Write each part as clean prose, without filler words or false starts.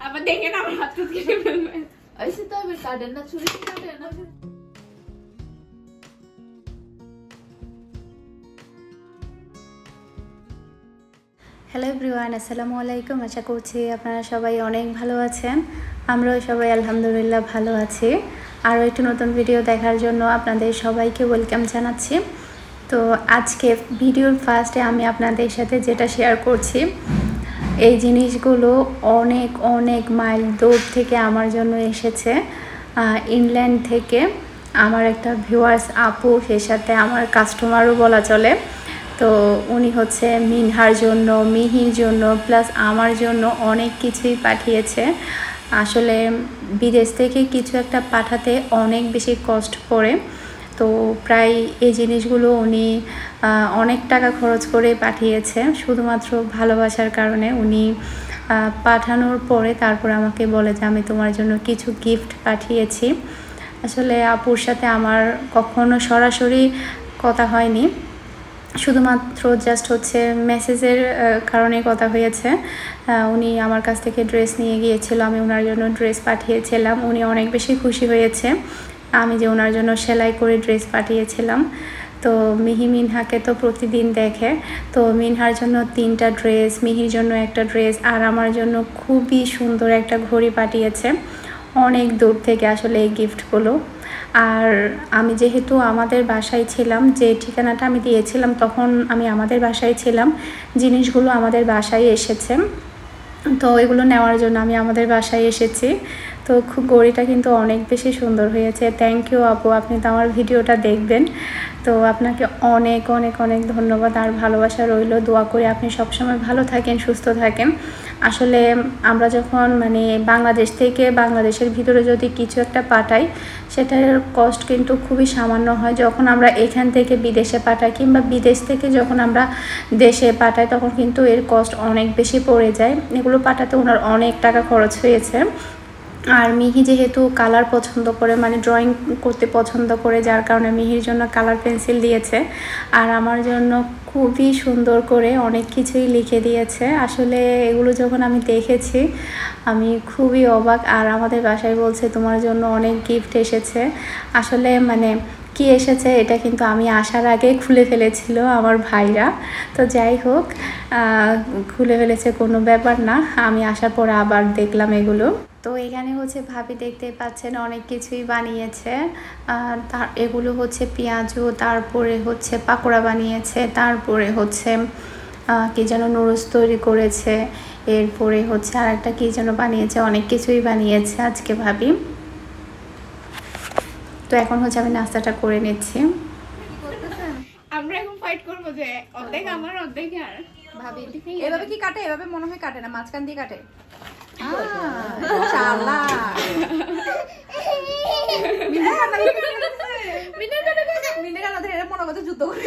আবার দেখেন আমার হাত কেটে ফেলবেন। ऐसे तो अभी काटे ना छुरी से काटे ना। হ্যালো এভরিওয়ান, আসসালামু আলাইকুম। আশা করছি আপনারা সবাই অনেক ভালো আছেন। আমরাও সবাই আলহামদুলিল্লাহ ভালো আছি। আরও একটু নতুন ভিডিও দেখার জন্য আপনাদের সবাইকে ওয়েলকাম জানাচ্ছি। তো আজকে ভিডিওর ফার্স্টে আমি আপনাদের সাথে যেটা শেয়ার করছি, এই জিনিসগুলো অনেক অনেক মাইল দূর থেকে আমার জন্য এসেছে, ইংল্যান্ড থেকে। আমার একটা ভিউয়ার্স আপু, সে সাথে আমার কাস্টমারও বলা চলে। তো উনি হচ্ছে মিনহার জন্য, মিহির জন্য, প্লাস আমার জন্য অনেক কিছুই পাঠিয়েছে। আসলে বিদেশ থেকে কিছু একটা পাঠাতে অনেক বেশি কষ্ট পড়ে। তো প্রায় এই জিনিসগুলো উনি অনেক টাকা খরচ করে পাঠিয়েছে, শুধুমাত্র ভালোবাসার কারণে। উনি পাঠানোর পরে তারপর আমাকে বলে যে আমি তোমার জন্য কিছু গিফট পাঠিয়েছি। আসলে আপুর সাথে আমার কখনো সরাসরি কথা হয়নি, শুধুমাত্র জাস্ট হচ্ছে মেসেজের কারণে কথা হয়েছে। উনি আমার কাছ থেকে ড্রেস নিয়ে গিয়েছিল, আমি ওনার জন্য ড্রেস পাঠিয়েছিলাম। উনি অনেক বেশি খুশি হয়েছে আমি যে ওনার জন্য সেলাই করে ড্রেস পাঠিয়েছিলাম। তো মিনহাকে তো প্রতিদিন দেখে, তো মিনহার জন্য 3টা ড্রেস, মিহির জন্য একটা ড্রেস, আর আমার জন্য খুবই সুন্দর একটা ঘড়ি পাঠিয়েছে অনেক দূর থেকে আসলে এই গিফটগুলো। আর আমি যেহেতু আমাদের বাসায় ছিলাম, যে ঠিকানাটা আমি দিয়েছিলাম তখন আমি আমাদের বাসায় ছিলাম, জিনিসগুলো আমাদের বাসায় এসেছে। তো এগুলো নেওয়ার জন্য আমি আমাদের বাসায় এসেছি। তো ঘড়িটা কিন্তু অনেক বেশি সুন্দর হয়েছে। থ্যাংক ইউ আপু, আপনি তো আমার ভিডিওটা দেখবেন। তো আপনাকে অনেক অনেক অনেক ধন্যবাদ আর ভালোবাসা রইল। দোয়া করি আপনি সবসময় ভালো থাকেন, সুস্থ থাকেন। আসলে আমরা যখন বাংলাদেশ থেকে বাংলাদেশের ভিতরে যদি কিছু একটা পাঠাই, সেটার কস্ট কিন্তু খুবই সামান্য হয়। যখন আমরা এখান থেকে বিদেশে পাঠাই কিংবা বিদেশ থেকে যখন আমরা দেশে পাঠাই, তখন কিন্তু এর কস্ট অনেক বেশি পড়ে যায়। এগুলো পাঠাতে ওনার অনেক টাকা খরচ হয়েছে। আর মিহি যেহেতু কালার পছন্দ করে, ড্রয়িং করতে পছন্দ করে, যার কারণে মিহির জন্য কালার পেন্সিল দিয়েছে। আর আমার জন্য খুবই সুন্দর করে অনেক কিছুই লিখে দিয়েছে। আসলে এগুলো যখন আমি দেখেছি আমি খুবই অবাক। আর আমাদের বাসায় বলছে তোমার জন্য অনেক গিফট এসেছে। আসলে কি এসেছে এটা কিন্তু আমি আসার আগে খুলে ফেলেছিল আমার ভাইরা। তো যাই হোক, খুলে ফেলেছে, কোনো ব্যাপার না। আমি আসার পর আবার দেখলাম এগুলো। তো এখানে হচ্ছে ভাবি দেখতে পাচ্ছেন অনেক কিছুই বানিয়েছে। তার এগুলো হচ্ছে পেঁয়াজু, তারপরে হচ্ছে পাকোড়া বানিয়েছে, তারপরে হচ্ছে কি যেন নুডলস তৈরি করেছে, এরপরে হচ্ছে আর একটা কি যেন বানিয়েছে, অনেক কিছুই বানিয়েছে আজকে ভাবি। তো এখন হচ্ছে আমি নাস্তাটা করে নিচ্ছি। আমরা এখন ফাইট করবো যে অর্ধেক আমার অর্ধেক আর ভাবি এভাবে কি কাটে? এভাবে মনে হয় কাটে না, মাঝখান দিয়ে কাটে। যুদ্ধ করে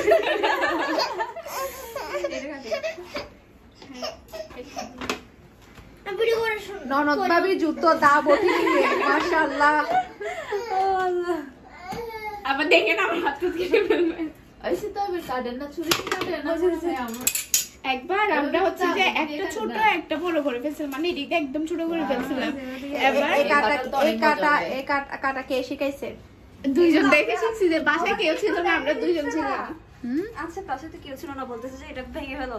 ননদ ভাবি যুদ্ধ দা বটি নিয়ে, মাশাআল্লাহ। আবার দেখেন আমার হাত কেটে ফেলবেন। ऐसे तो अभी काटे ना छुरी से काटे ना। একবার আমরা হচ্ছে যে একটা ছোট একটা বড় করে ফেলছিলাম, এদিকে একদম ছোট করে ফেলছিলাম। এবার এই কাটা কে শিখাইছে? দুইজন দেখে শিখছি, যে বাসায় কেউ ছিল না, আমরা দুইজন ছিলাম। আচ্ছা, বাসায় তো কেউ ছিল না, বলতেছে যে এটা ভেঙে ফেলো।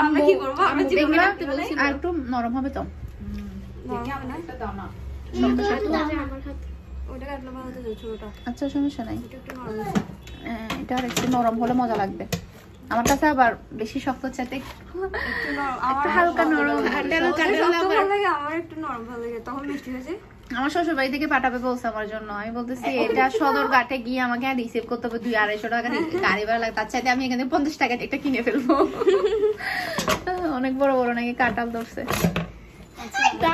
আমরা কি করব? আমরা জীবনে রাখতে বলছি। আর একটু নরম হবে তো। একটা দাও না। আমার হাত ওটা কাটলে ভালো হতো, ছোটটা। আচ্ছা, সমস্যা নাই। এটা একটু নরম আছে। এটা আর একটু নরম হলে মজা লাগবে। আমার কাছে আবার বেশি শক্ত চাইতে একটু নরম, আমার হালকা নরম। ভালো লাগে, আমার একটু নরম ভালো লাগে, তখন মিষ্টি হয়েছে। আমার শ্বশুর বাড়ি থেকে পাঠাবে বলছে আমার জন্য। আমি বলতেছি এটা সদর ঘাটে গিয়ে আমাকে রিসিভ করতে হবে, 200-250 টাকা গাড়ি ভাড়া লাগে। তার চাইতে আমি এখানে 50 টাকা একটা কিনে ফেলবো। অনেক বড় বড় নাকি কাঁঠাল ধরছে।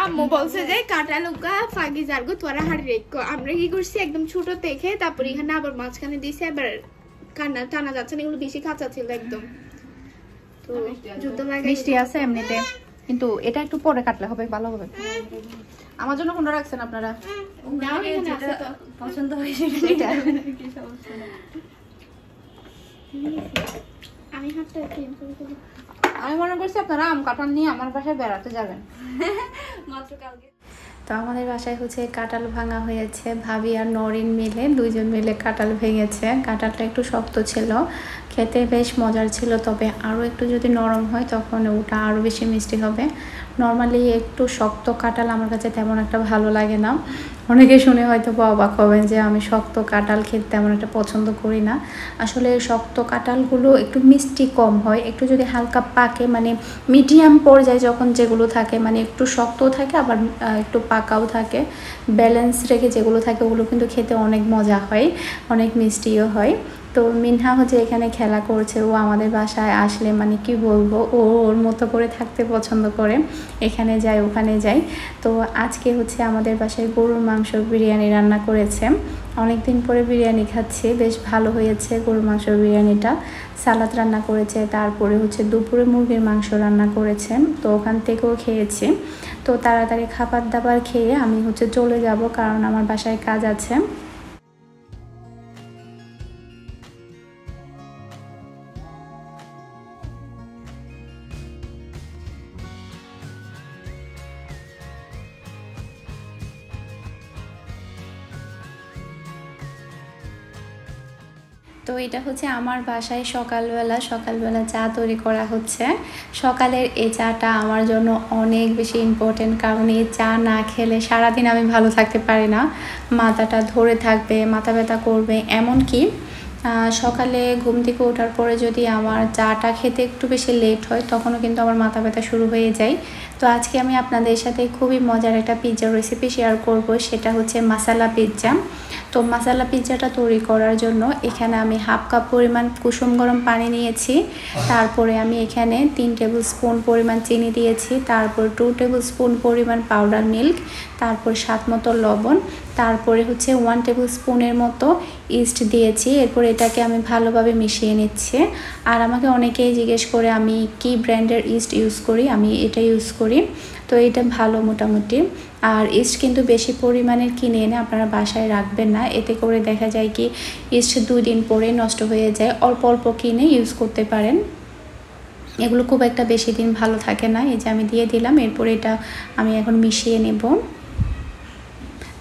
আম্মু বলছে যে কাটা লুকা ফাগি জারগো তোরা হাড়ি রেখো। আমরা কি করছি, একদম ছোট দেখে তারপর এখানে আবার মাঝখানে দিয়েছে, এবার কান্না টানা যাচ্ছে না, এগুলো বেশি কাঁচা ছিল একদম। তো যুদ্ধ লাগে। মিষ্টি আছে এমনিতে, কিন্তু এটা একটু পরে কাটলে হবে, ভালো হবে। আমার জন্য কোনটা রাখছেন আপনারা? নাও এখানে আছে তো, পছন্দ হয়েছে এটা। কি সমস্যা না। আমি হাতটা ক্লিন করে দেব। আমি মনে করছি আপনারা আম কাঁঠাল নিয়ে আমার বাসায় বেড়াতে যাবেন। মাত্র কালকে। তো আমাদের বাসায় হচ্ছে কাঁঠাল ভাঙা হয়েছে, ভাবি আর নরিন মিলে দুইজন মিলে কাঁঠাল ভেঙেছে। কাঁঠালটা একটু শক্ত ছিল, খেতে বেশ মজার ছিল, তবে আরও একটু যদি নরম হয় তখন ওটা আরও বেশি মিষ্টি হবে। নর্মালি একটু শক্ত কাঁঠাল আমার কাছে তেমন একটা ভালো লাগে না। অনেকে শুনে হয়তো অবাক হবেন যে আমি শক্ত কাঁঠাল খেতে তেমন একটা পছন্দ করি না। আসলে শক্ত কাঁঠালগুলো একটু মিষ্টি কম হয়, একটু যদি হালকা পাকে মানে মিডিয়াম পর্যায়ে যখন যেগুলো থাকে মানে একটু শক্তও থাকে আবার একটু পাকাও থাকে, ব্যালেন্স রেখে যেগুলো থাকে ওগুলো কিন্তু খেতে অনেক মজা হয়, অনেক মিষ্টিও হয়। তো মিনহা হচ্ছে এখানে খেলা করছে, ও আমাদের বাসায় আসলে মানে কি বলবো, ও ওর মতো করে থাকতে পছন্দ করে, এখানে যায় ওখানে যায়। তো আজকে হচ্ছে আমাদের বাসায় গরুর মাংস বিরিয়ানি রান্না করেছে। অনেক দিন পরে বিরিয়ানি খাচ্ছি, বেশ ভালো হয়েছে গরুর মাংস বিরিয়ানিটা। সালাদ রান্না করেছে, তারপরে হচ্ছে দুপুরে মুরগির মাংস রান্না করেছেন, তো ওখান থেকেও খেয়েছি। তো তাড়াতাড়ি খাবার দাবার খেয়ে আমি হচ্ছে চলে যাব, কারণ আমার বাসায় কাজ আছে। তো এটা হচ্ছে আমার বাসায় সকালবেলা চা তৈরি করা হচ্ছে। সকালের এই চাটা আমার জন্য অনেক বেশি ইম্পর্টেন্ট, কারণ এই চা না খেলে সারাদিন আমি ভালো থাকতে পারি না, মাথাটা ধরে থাকবে, মাথা ব্যথা করবে। এমনকি সকালে ঘুম থেকে ওঠার পরে যদি আমার চাটা খেতে একটু বেশি লেট হয় তখনও কিন্তু আমার মাথা ব্যথা শুরু হয়ে যায়। তো আজকে আমি আপনাদের সাথে খুবই মজার একটা পিৎজার রেসিপি শেয়ার করব, সেটা হচ্ছে মশলা পিৎজা। তো মশলা পিৎজাটা তৈরি করার জন্য এখানে আমি হাফ কাপ পরিমাণ কুসুম গরম পানি নিয়েছি, তারপরে আমি এখানে 3 টেবিল স্পুন পরিমাণ চিনি দিয়েছি, তারপর 2 টেবিল স্পুন পরিমাণ পাউডার মিল্ক, তারপর স্বাদ মতো লবণ, তারপরে হচ্ছে 1 টেবিল স্পুনের মতো ইস্ট দিয়েছি। এরপর এটাকে আমি ভালোভাবে মিশিয়ে নিচ্ছি। আর আমাকে অনেকেই জিজ্ঞেস করে আমি কি ব্র্যান্ডের ইস্ট ইউজ করি, আমি এটা ইউজ করি। তো এটা ভালো মোটামুটি। আর ইস্ট কিন্তু বেশি পরিমাণের কিনে এনে আপনারা বাসায় রাখবেন না, এতে করে দেখা যায় কি ইস্ট 2 দিন পরে নষ্ট হয়ে যায়। অল্প অল্প কিনে ইউজ করতে পারেন, এগুলো খুব একটা বেশি দিন ভালো থাকে না। এই যে আমি দিয়ে দিলাম, এরপর এটা আমি এখন মিশিয়ে নেব।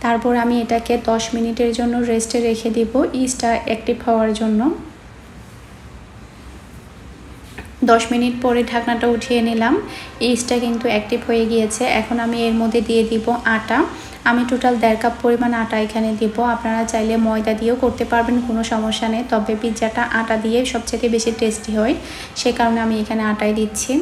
তারপর আমি এটাকে 10 মিনিটের জন্য রেস্টে রেখে দিব ইস্টটা অ্যাক্টিভ হওয়ার জন্য। 10 মিনিট পরে ঢাকনাটা উঠিয়ে নিলাম, ইস্টটা কিন্তু অ্যাক্টিভ হয়ে গিয়েছে। এখন আমি এর মধ্যে দিয়ে দিব আটা। আমি টোটাল 1.5 কাপ পরিমাণ আটা এখানে দিব। আপনারা চাইলে ময়দা দিয়েও করতে পারবেন, কোনো সমস্যা নেই, তবে পিৎজাটা আটা দিয়ে সবচেয়ে বেশি টেস্টি হয়, সে কারণে আমি এখানে আটাই দিচ্ছি।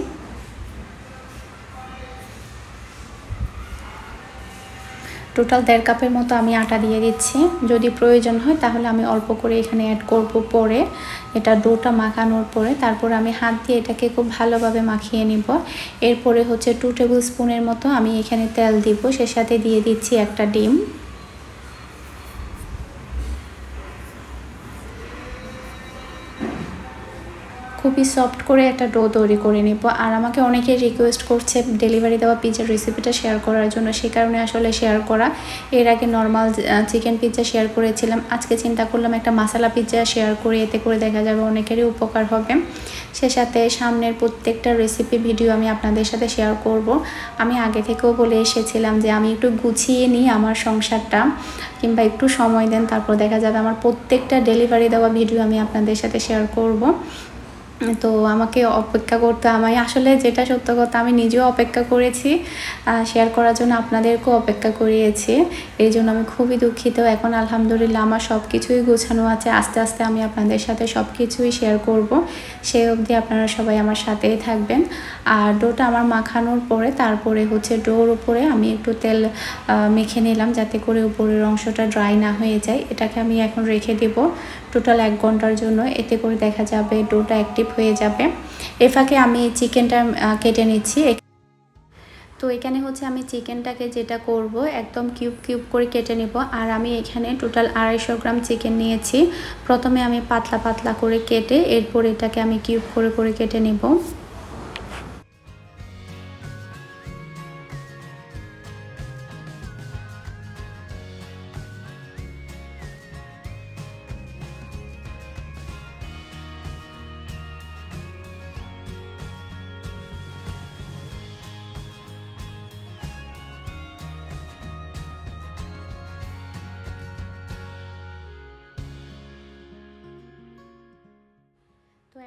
টোটাল 1.5 কাপের মতো আমি আটা দিয়ে দিচ্ছি। যদি প্রয়োজন হয় তাহলে আমি অল্প করে এখানে অ্যাড করব পরে, এটা ডোটা মাখানোর পরে। তারপর আমি হাত দিয়ে এটাকে খুব ভালোভাবে মাখিয়ে নিব। এরপরে হচ্ছে 2 টেবিল স্পুনের মতো আমি এখানে তেল দিব, সে সাথে দিয়ে দিচ্ছি একটা ডিম। খুবই সফট করে একটা ডো তৈরি করে নিব। আর আমাকে অনেকে রিকোয়েস্ট করছে ডেলিভারি দেওয়া পিৎজার রেসিপিটা শেয়ার করার জন্য, সেই কারণে আসলে শেয়ার করা। এর আগে নর্মাল চিকেন পিৎজা শেয়ার করেছিলাম, আজকে চিন্তা করলাম একটা মশলা পিৎজা শেয়ার করে, এতে করে দেখা যাবে অনেকেরই উপকার হবে। সে সাথে সামনের প্রত্যেকটা রেসিপি ভিডিও আমি আপনাদের সাথে শেয়ার করব। আমি আগে থেকেও বলে এসেছিলাম যে আমি একটু গুছিয়ে নিই আমার সংসারটা, কিংবা একটু সময় দেন, তারপর দেখা যাবে আমার প্রত্যেকটা ডেলিভারি দেওয়া ভিডিও আমি আপনাদের সাথে শেয়ার করব। তো আমাকে অপেক্ষা করতে, আমি আসলে যেটা সত্য কথা, আমি নিজেও অপেক্ষা করেছি শেয়ার করার জন্য, আপনাদেরকেও অপেক্ষা করিয়েছি, এই জন্য আমি খুবই দুঃখিত। এখন আলহামদুলিল্লাহ আমার সব কিছুই গোছানো আছে, আস্তে আস্তে আমি আপনাদের সাথে সব কিছুই শেয়ার করব, সেই অবধি আপনারা সবাই আমার সাথেই থাকবেন। আর ডোটা আমার মাখানোর পরে তারপরে হচ্ছে ডোর উপরে আমি একটু তেল মেখে নিলাম, যাতে করে উপরের অংশটা ড্রাই না হয়ে যায়। এটাকে আমি এখন রেখে দেব টোটাল 1 ঘন্টার জন্য, এতে করে দেখা যাবে ডোটা অ্যাক্টিভ হয়ে যাবে। এ ফাঁকে আমি চিকেনটা কেটে নিচ্ছি। তো এখানে হচ্ছে আমি চিকেনটাকে যেটা করব একদম কিউব কিউব করে কেটে নেব। আর আমি এখানে টোটাল 250 গ্রাম চিকেন নিয়েছি। প্রথমে আমি পাতলা পাতলা করে কেটে এরপর এটাকে আমি কিউব করে করে কেটে নেব।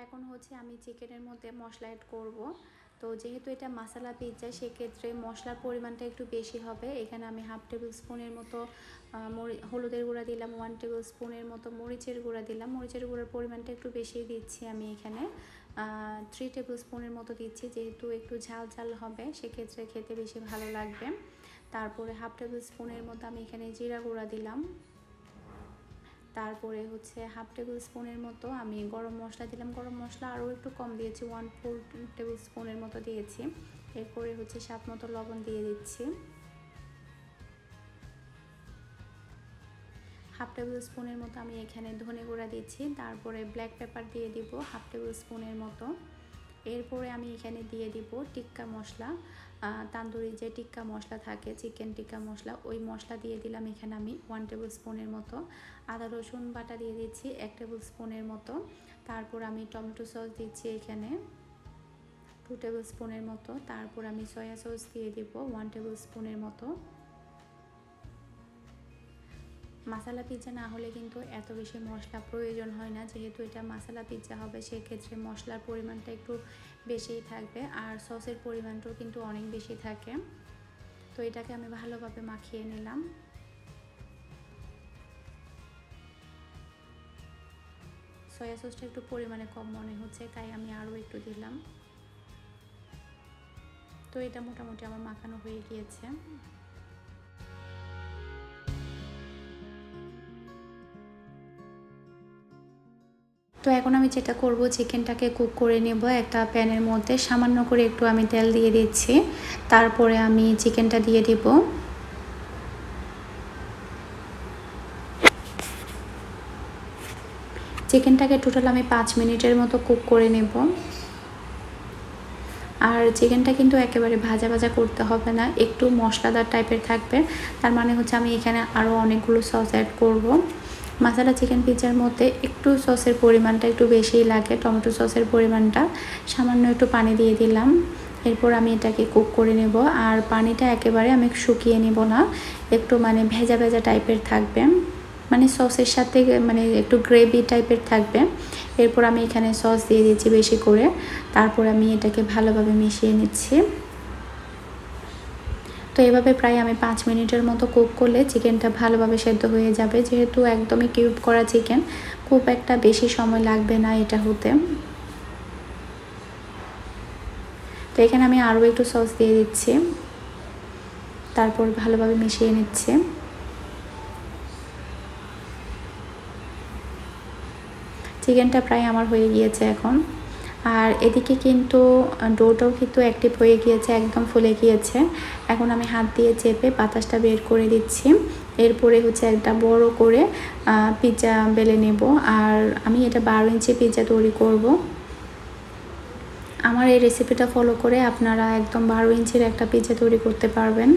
এখন হচ্ছে আমি চিকেনের মধ্যে মশলা অ্যাড করব। তো যেহেতু এটা মশলা পিৎজা, সেক্ষেত্রে মশলার পরিমাণটা একটু বেশি হবে। এখানে আমি 1/2 টেবিল স্পুনের মতো হলুদের গুঁড়া দিলাম, 1 টেবিল স্পুনের মতো মরিচের গুঁড়া দিলাম। মরিচের গুঁড়ার পরিমাণটা একটু বেশি দিচ্ছি আমি এখানে, 3 টেবিল স্পুনের মতো দিচ্ছি, যেহেতু একটু ঝাল ঝাল হবে, সেক্ষেত্রে খেতে বেশি ভালো লাগবে। তারপরে 1/2 টেবিল স্পুনের মতো আমি এখানে জিরা গুঁড়া দিলাম। তারপরে হচ্ছে 1/2 টেবিল স্পুনের মতো আমি গরম মশলা দিলাম। গরম মশলা আরও একটু কম দিয়েছি, 1/4 টেবিল স্পুনের মতো দিয়েছি। এরপরে হচ্ছে স্বাদ মতো লবণ দিয়ে দিচ্ছি। 1/2 টেবিল স্পুনের মতো আমি এখানে ধনে গুঁড়া দিচ্ছি। তারপরে ব্ল্যাক পেপার দিয়ে দিব 1/2 টেবিল স্পুনের মতো। এরপরে আমি এখানে দিয়ে দিব টিক্কা মশলা, তান্দুরি যে টিক্কা মশলা থাকে, চিকেন টিক্কা মশলা, ওই মশলা দিয়ে দিলাম এখানে আমি 1 টেবিল স্পুনের মতো। আদা রসুন বাটা দিয়ে দিচ্ছি 1 টেবিল স্পুনের মতো। তারপর আমি টমেটো সস দিচ্ছি এখানে 2 টেবিল স্পুনের মতো। তারপর আমি সয়া সস দিয়ে দিব 1 টেবিল স্পুনের মতো। মশলা পিৎজা না হলে কিন্তু এত বেশি মশলা প্রয়োজন হয় না, যেহেতু এটা মশলা পিৎজা হবে, সেক্ষেত্রে মশলার পরিমাণটা একটু বেশিই থাকবে, আর সসের পরিমাণটাও কিন্তু অনেক বেশি থাকে। তো এটাকে আমি ভালোভাবে মাখিয়ে নিলাম। সয়া সসটা একটু পরিমাণে কম মনে হচ্ছে, তাই আমি আরও একটু দিলাম। তো এটা মোটামুটি আমার মাখানো হয়ে গিয়েছে। তো এখন আমি যেটা করব, চিকেনটাকে কুক করে নেব একটা প্যানের মধ্যে। সামান্য করে একটু আমি তেল দিয়ে দিচ্ছি, তারপরে আমি চিকেনটা দিয়ে দিব। চিকেনটাকে টোটাল আমি 5 মিনিটের মতো কুক করে নেব। আর চিকেনটা কিন্তু একেবারে ভাজা ভাজা করতে হবে না, একটু মশলাদার টাইপের থাকবে। তার মানে হচ্ছে আমি এখানে আরও অনেকগুলো সস অ্যাড করব। মশলা চিকেন পিৎজার মধ্যে একটু সসের পরিমাণটা একটু বেশিই লাগে, টমেটো সসের পরিমাণটা। সামান্য একটু পানি দিয়ে দিলাম। এরপর আমি এটাকে কুক করে নেব। আর পানিটা একেবারে আমি শুকিয়ে নেব না, একটু মানে ভেজা ভেজা টাইপের থাকবে, মানে সসের সাথে মানে একটু গ্রেভি টাইপের থাকবে। এরপর আমি এখানে সস দিয়ে দিচ্ছি বেশি করে। তারপর আমি এটাকে ভালোভাবে মিশিয়ে নিচ্ছি। তো এভাবে প্রায় আমি 5 মিনিটের মতো কুক করলে চিকেনটা ভালোভাবে সেদ্ধ হয়ে যাবে। যেহেতু একদমই কিউব করা চিকেন, খুব একটা বেশি সময় লাগবে না এটা হতে। তো এখানে আমি আরও একটু সস দিয়ে দিচ্ছি, তারপর ভালোভাবে মিশিয়ে নিচ্ছি। চিকেনটা প্রায় আমার হয়ে গিয়েছে এখন। আর এদিকে কিন্তু ডোটাও কিন্তু অ্যাক্টিভ হয়ে গিয়েছে, একদম ফুলে গিয়েছে। এখন আমি হাত দিয়ে চেপে বাতাসটা বের করে দিচ্ছি। এরপরে হচ্ছে একটা বড় করে পিৎজা বেলে নেব। আর আমি এটা 12 ইঞ্চি পিৎজা তৈরি করব। আমার এই রেসিপিটা ফলো করে আপনারা একদম 12 ইঞ্চির একটা পিৎজা তৈরি করতে পারবেন।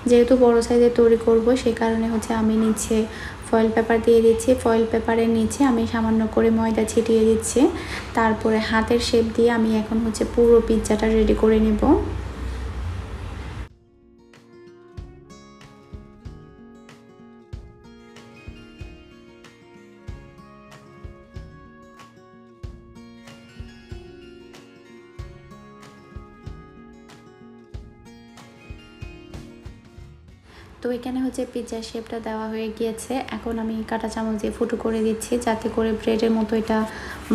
যেহেতু বড় সাইজে তৈরি করব, সেই কারণে হচ্ছে আমি নিচে ফয়েল পেপার দিয়ে দিচ্ছি। ফয়েল পেপারের নিচে আমি সামান্য করে ময়দা ছিটিয়ে দিচ্ছি। তারপরে হাতের শেপ দিয়ে আমি এখন হচ্ছে পুরো পিৎজাটা রেডি করে নেব। তো এখানে হচ্ছে পিৎজার শেপটা দেওয়া হয়ে গিয়েছে। এখন আমি কাঁটা চামচ দিয়ে ফুটো করে দিচ্ছি, যাতে করে ব্রেডের মতো এটা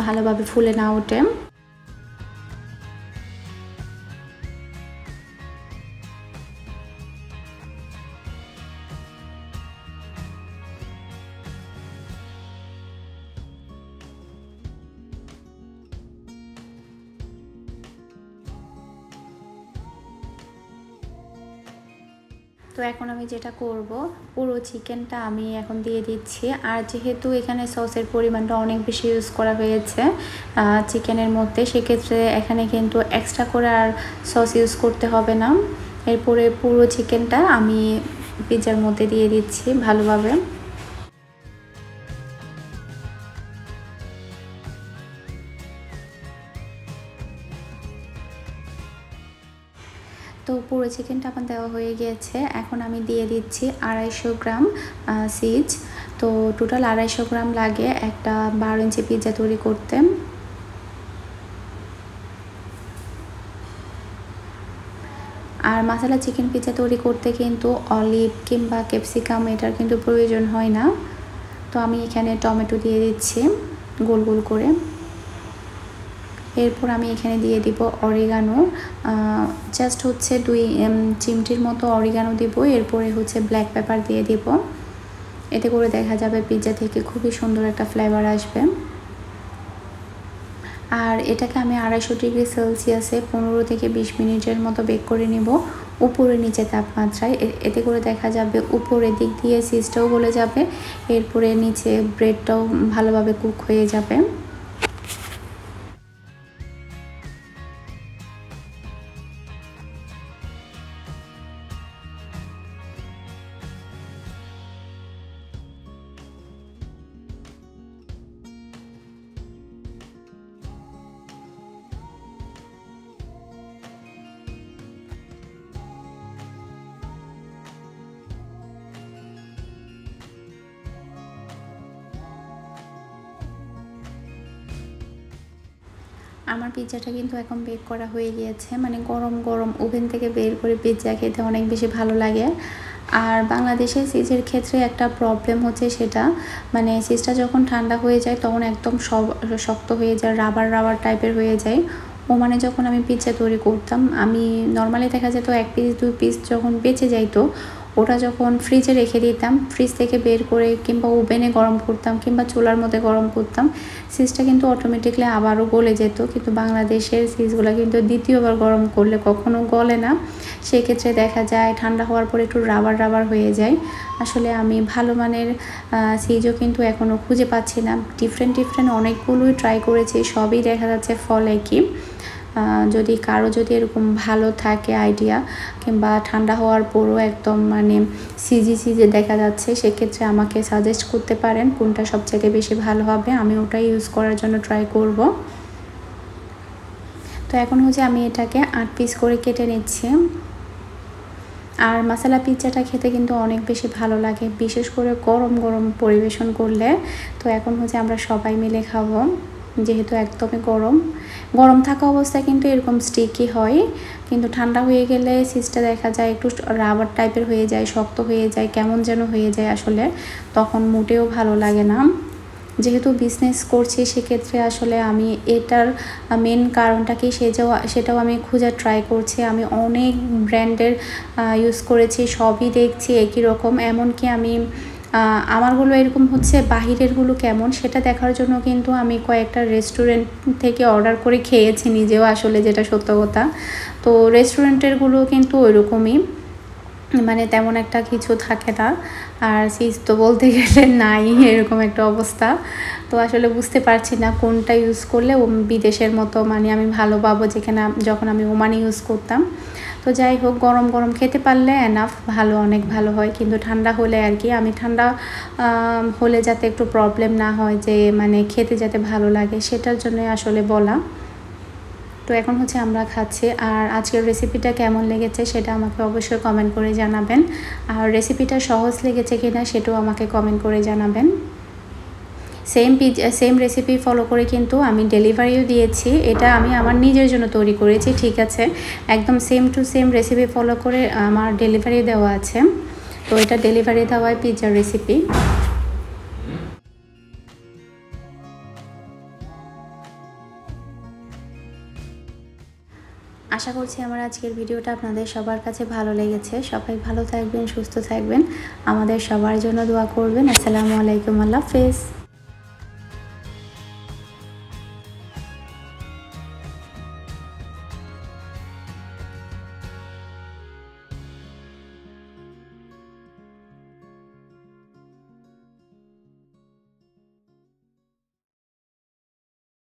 ভালোভাবে ফুলে না ওঠে। তো এখন আমি যেটা করব, পুরো চিকেনটা আমি এখন দিয়ে দিচ্ছি। আর যেহেতু এখানে সসের পরিমাণটা অনেক বেশি ইউজ করা হয়েছে চিকেনের মধ্যে, সেক্ষেত্রে এখানে কিন্তু এক্সট্রা করে আর সস ইউজ করতে হবে না। এরপরে পুরো চিকেনটা আমি পিৎজার মধ্যে দিয়ে দিচ্ছি ভালোভাবে। তো পুরো চিকেনটা আমার দেওয়া হয়ে গিয়েছে। এখন আমি দিয়ে দিচ্ছি 250 গ্রাম চিজ। তো টোটাল 250 গ্রাম লাগে একটা 12 ইঞ্চি পিৎজা তৈরি করতে। আর মশলা চিকেন পিৎজা তৈরি করতে কিন্তু অলিভ কিংবা ক্যাপসিকাম এটার কিন্তু প্রয়োজন হয় না। তো আমি এখানে টমেটো দিয়ে দিচ্ছি গোল গোল করে। এরপর আমি এখানে দিয়ে দিব অরিগানো, জাস্ট হচ্ছে 2 চিমটির মতো অরিগানো দিব। এরপরে হচ্ছে ব্ল্যাক পেপার দিয়ে দিব, এতে করে দেখা যাবে পিৎজা থেকে খুবই সুন্দর একটা ফ্লেভার আসবে। আর এটাকে আমি 250 ডিগ্রি সেলসিয়াসে 15 থেকে 20 মিনিটের মতো বেক করে নেব উপরে নিচে তাপমাত্রায়। এতে করে দেখা যাবে উপরের দিক দিয়ে চিজটাও গলে যাবে, এরপরে নিচে ব্রেডটাও ভালোভাবে কুক হয়ে যাবে। আমার পিৎজাটা কিন্তু এখন বেক করা হয়ে গিয়েছে, মানে গরম গরম ওভেন থেকে বের করে পিৎজা খেতে অনেক বেশি ভালো লাগে। আর বাংলাদেশের চিজের ক্ষেত্রে একটা প্রবলেম হচ্ছে সেটা, মানে চিজটা যখন ঠান্ডা হয়ে যায় তখন একদম শক্ত হয়ে যায়, রাবার রাবার টাইপের হয়ে যায়। ওমানে যখন আমি পিৎজা তৈরি করতাম, আমি নর্মালি দেখা যেত 1 পিস 2 পিস যখন বেঁচে যাইতো, ওটা যখন ফ্রিজে রেখে দিতাম, ফ্রিজ থেকে বের করে কিংবা ওভেনে গরম করতাম কিংবা চুলার মধ্যে গরম করতাম, চিজটা কিন্তু অটোমেটিকলি আবারও গলে যেত। কিন্তু বাংলাদেশের চিজগুলো কিন্তু দ্বিতীয়বার গরম করলে কখনো গলে না, সেক্ষেত্রে দেখা যায় ঠান্ডা হওয়ার পরে একটু রাবার রাবার হয়ে যায়। আসলে আমি ভালো মানের চিজও কিন্তু এখনও খুঁজে পাচ্ছি না। ডিফারেন্ট অনেকগুলোই ট্রাই করেছি, সবই দেখা যাচ্ছে ফল একই। যদি কারো যদি এরকম ভালো থাকে আইডিয়া কিংবা ঠান্ডা হওয়ার পরও একদম মানে সিজে দেখা যাচ্ছে, সেক্ষেত্রে আমাকে সাজেস্ট করতে পারেন কোনটা সবচেয়ে বেশি ভালো হবে, আমি ওটাই ইউজ করার জন্য ট্রাই করব। তো এখন হচ্ছে আমি এটাকে 8 পিস করে কেটে নিচ্ছি। আর মশলা পিৎজাটা খেতে কিন্তু অনেক বেশি ভালো লাগে, বিশেষ করে গরম গরম পরিবেশন করলে। তো এখন হচ্ছে আমরা সবাই মিলে খাবো, যেহেতু একদমই গরম থাকা অবস্থায় কিন্তু এরকম স্টিকি হয়, কিন্তু ঠান্ডা হয়ে গেলে চিজটা দেখা যায় একটু রাবার টাইপের হয়ে যায়, শক্ত হয়ে যায়, কেমন যেন হয়ে যায়, আসলে তখন মোটেও ভালো লাগে না। যেহেতু বিজনেস করছি সেক্ষেত্রে আসলে আমি এটার মেন কারণটা কি সেটাও আমি খোঁজার ট্রাই করছি। আমি অনেক ব্র্যান্ডের ইউজ করেছি, সবই দেখছি একই রকম, এমনকি আমি আমারগুলো এরকম হচ্ছে, বাহিরেরগুলো কেমন সেটা দেখার জন্য কিন্তু আমি কয়েকটা রেস্টুরেন্ট থেকে অর্ডার করে খেয়েছি নিজেও, আসলে যেটা সত্য কথা। তো রেস্টুরেন্টেরগুলো কিন্তু ওইরকমই, মানে তেমন একটা কিছু থাকে না, আর চিজ তো বলতে গেলে নাই, এরকম একটা অবস্থা। তো আসলে বুঝতে পারছি না কোনটা ইউজ করলে বিদেশের মতো মানে আমি ভালো পাবো, যেখানে যখন আমি ওমান ইউজ করতাম। তো যাই হোক, গরম গরম খেতে পারলে এনাফ, ভালো, অনেক ভালো হয়। কিন্তু ঠান্ডা হলে আর কি, আমি ঠান্ডা হলে যাতে একটু প্রবলেম না হয়, যে মানে খেতে যাতে ভালো লাগে, সেটার জন্যই আসলে বলা। তো এখন হচ্ছে আমরা খাচ্ছি। আর আজকের রেসিপিটা কেমন লেগেছে সেটা আমাকে অবশ্যই কমেন্ট করে জানাবেন, আর রেসিপিটা সহজ লেগেছে কিনা সেটাও আমাকে কমেন্ট করে জানাবেন। সেম রেসিপি ফলো করে কিন্তু আমি ডেলিভারিও দিয়েছি, এটা আমি আমার নিজের জন্য তৈরি করেছি, ঠিক আছে, একদম same to same recipe follow করে আমার ডেলিভারি দেওয়া আছে। তো এটা ডেলিভারি দেওয়ায় পিৎজার রেসিপি। আশা করছি আমার আজকের ভিডিওটা আপনাদের সবার কাছে ভালো লেগেছে। সবাই ভালো থাকবেন, সুস্থ থাকবেন, আমাদের সবার জন্য দোয়া করবেন। আসসালামু আলাইকুম, আল্লাহ হাফেজ।